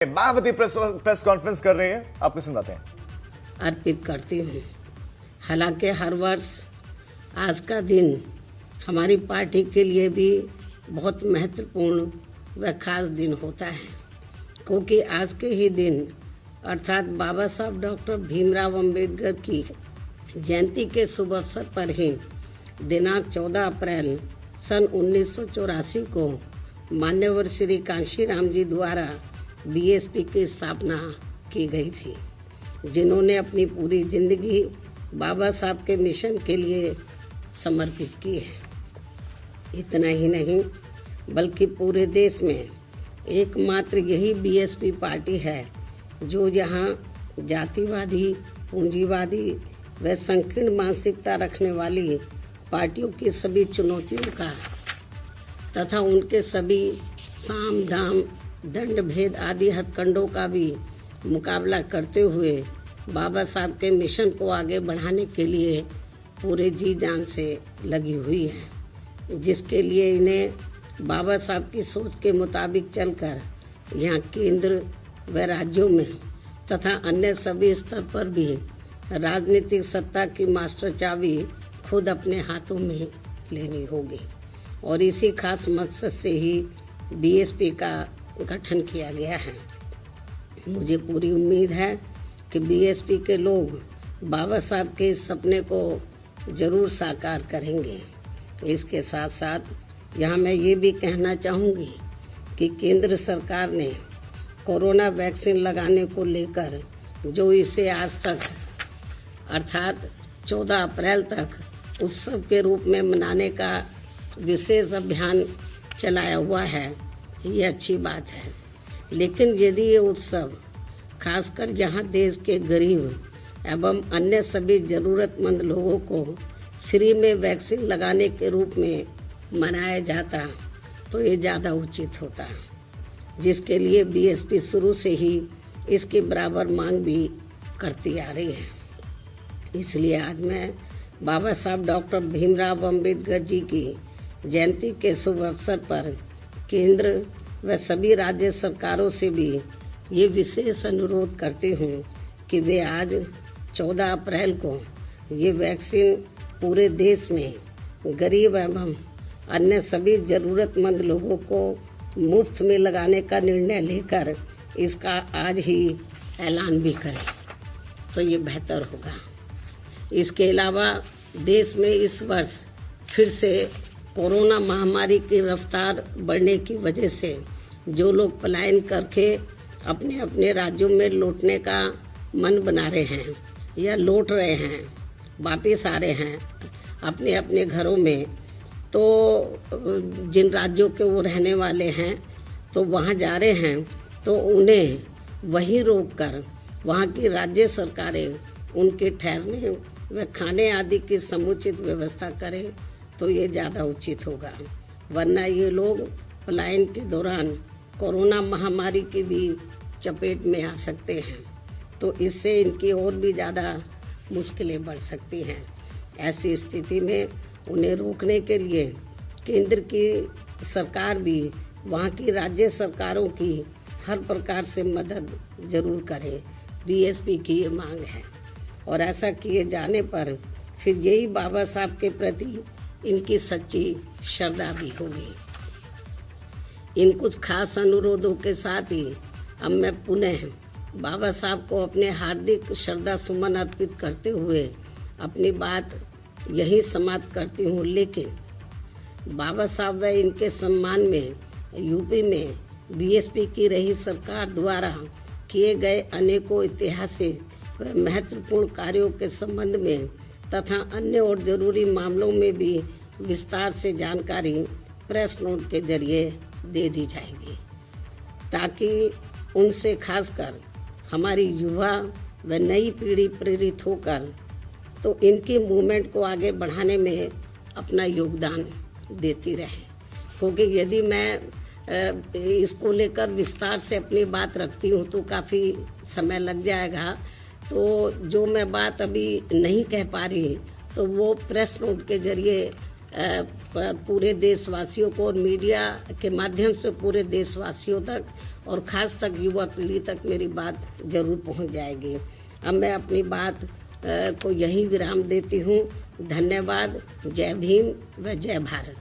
Mayawati press conference कर रहे हैं, आपको सुनाते हैं। अर्पित करती हूँ। हालांकि हर वर्ष आज का दिन हमारी पार्टी के लिए भी बहुत महत्वपूर्ण व खास दिन होता है, क्योंकि आज के ही दिन अर्थात बाबा साहब डॉक्टर भीमराव अंबेडकर की जयंती के शुभ अवसर पर ही दिनांक 14 अप्रैल सन 1984 को मान्यवर श्री कांशीराम जी द्वारा बीएसपी की स्थापना की गई थी, जिन्होंने अपनी पूरी जिंदगी बाबा साहब के मिशन के लिए समर्पित की है। इतना ही नहीं बल्कि पूरे देश में एकमात्र यही बीएसपी पार्टी है जो यहाँ जातिवादी, पूंजीवादी व संकीर्ण मानसिकता रखने वाली पार्टियों की सभी चुनौतियों का तथा उनके सभी साम दाम दंड भेद आदि हथकंडों का भी मुकाबला करते हुए बाबा साहब के मिशन को आगे बढ़ाने के लिए पूरे जी जान से लगी हुई है, जिसके लिए इन्हें बाबा साहब की सोच के मुताबिक चलकर यहाँ केंद्र व राज्यों में तथा अन्य सभी स्तर पर भी राजनीतिक सत्ता की मास्टर चाबी खुद अपने हाथों में लेनी होगी। और इसी खास मकसद से ही बीएसपी का गठन किया गया है। मुझे पूरी उम्मीद है कि बीएसपी के लोग बाबा साहब के इस सपने को जरूर साकार करेंगे। इसके साथ साथ यहाँ मैं ये भी कहना चाहूँगी कि केंद्र सरकार ने कोरोना वैक्सीन लगाने को लेकर जो इसे आज तक अर्थात 14 अप्रैल तक उत्सव के रूप में मनाने का विशेष अभियान चलाया हुआ है, ये अच्छी बात है। लेकिन यदि ये उत्सव खासकर यहाँ देश के गरीब एवं अन्य सभी ज़रूरतमंद लोगों को फ्री में वैक्सीन लगाने के रूप में मनाया जाता तो ये ज़्यादा उचित होता, जिसके लिए बीएसपी शुरू से ही इसकी बराबर मांग भी करती आ रही है। इसलिए आज मैं बाबा साहब डॉक्टर भीमराव अंबेडकर जी की जयंती के शुभ अवसर पर केंद्र व सभी राज्य सरकारों से भी ये विशेष अनुरोध करती हूँ कि वे आज 14 अप्रैल को ये वैक्सीन पूरे देश में गरीब एवं अन्य सभी ज़रूरतमंद लोगों को मुफ्त में लगाने का निर्णय लेकर इसका आज ही ऐलान भी करें तो ये बेहतर होगा। इसके अलावा देश में इस वर्ष फिर से कोरोना महामारी की रफ्तार बढ़ने की वजह से जो लोग पलायन करके अपने अपने राज्यों में लौटने का मन बना रहे हैं या लौट रहे हैं, वापस आ रहे हैं अपने अपने घरों में, तो जिन राज्यों के वो रहने वाले हैं तो वहाँ जा रहे हैं तो उन्हें वहीं रोककर वहाँ की राज्य सरकारें उनके ठहरने व खाने आदि की समुचित व्यवस्था करें तो ये ज़्यादा उचित होगा। वरना ये लोग पलायन के दौरान कोरोना महामारी की भी चपेट में आ सकते हैं, तो इससे इनकी और भी ज़्यादा मुश्किलें बढ़ सकती हैं। ऐसी स्थिति में उन्हें रोकने के लिए केंद्र की सरकार भी वहाँ की राज्य सरकारों की हर प्रकार से मदद जरूर करे। बीएसपी की ये मांग है और ऐसा किए जाने पर फिर यही बाबा साहब के प्रति इनकी सच्ची श्रद्धा भी होगी। इन कुछ खास अनुरोधों के साथ ही अब मैं पुनः बाबा साहब को अपने हार्दिक श्रद्धा सुमन अर्पित करते हुए अपनी बात यही समाप्त करती हूँ। लेकिन बाबा साहब व इनके सम्मान में यूपी में बीएसपी की रही सरकार द्वारा किए गए अनेकों ऐतिहासिक व महत्वपूर्ण कार्यों के संबंध में तथा अन्य और जरूरी मामलों में भी विस्तार से जानकारी प्रेस नोट के जरिए दे दी जाएगी, ताकि उनसे खासकर हमारी युवा व नई पीढ़ी प्रेरित होकर तो इनकी मूवमेंट को आगे बढ़ाने में अपना योगदान देती रहे। क्योंकि यदि मैं इसको लेकर विस्तार से अपनी बात रखती हूँ तो काफ़ी समय लग जाएगा, तो जो मैं बात अभी नहीं कह पा रही तो वो प्रेस नोट के जरिए पूरे देशवासियों को और मीडिया के माध्यम से पूरे देशवासियों तक और ख़ास तक युवा पीढ़ी तक मेरी बात जरूर पहुंच जाएगी। अब मैं अपनी बात को यही विराम देती हूं। धन्यवाद। जय भीम व जय भारत।